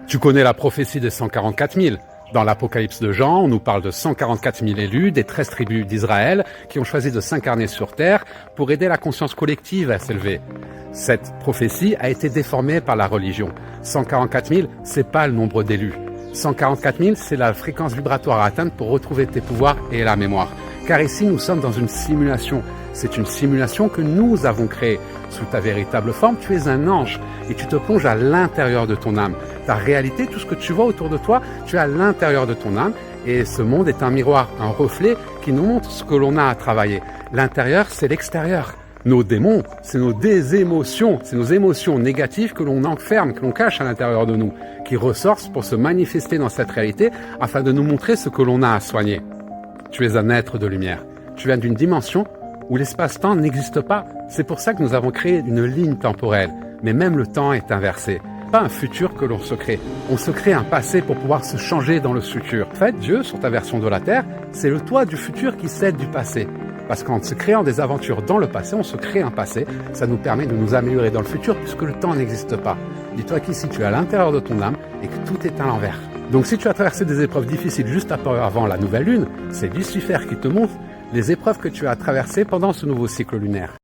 Tu connais la prophétie des 144 000. Dans l'Apocalypse de Jean, on nous parle de 144 000 élus des 13 tribus d'Israël qui ont choisi de s'incarner sur terre pour aider la conscience collective à s'élever. Cette prophétie a été déformée par la religion. 144 000, c'est pas le nombre d'élus. 144 000, c'est la fréquence vibratoire à atteindre pour retrouver tes pouvoirs et la mémoire. Car ici, nous sommes dans une simulation. C'est une simulation que nous avons créée. Sous ta véritable forme, tu es un ange et tu te plonges à l'intérieur de ton âme. Ta réalité, tout ce que tu vois autour de toi, tu es à l'intérieur de ton âme et ce monde est un miroir, un reflet qui nous montre ce que l'on a à travailler. L'intérieur, c'est l'extérieur. Nos démons, c'est nos désémotions, c'est nos émotions négatives que l'on enferme, que l'on cache à l'intérieur de nous, qui ressortent pour se manifester dans cette réalité afin de nous montrer ce que l'on a à soigner. Tu es un être de lumière. Tu viens d'une dimension où l'espace-temps n'existe pas. C'est pour ça que nous avons créé une ligne temporelle. Mais même le temps est inversé. Pas un futur que l'on se crée. On se crée un passé pour pouvoir se changer dans le futur. En fait, Dieu, sur ta version de la Terre, c'est le toi du futur qui s'aide du passé. Parce qu'en se créant des aventures dans le passé, on se crée un passé. Ça nous permet de nous améliorer dans le futur puisque le temps n'existe pas. Dis-toi qu'ici, tu es à l'intérieur de ton âme et que tout est à l'envers. Donc si tu as traversé des épreuves difficiles juste avant la nouvelle lune, c'est Lucifer qui te montre les épreuves que tu as traversées pendant ce nouveau cycle lunaire.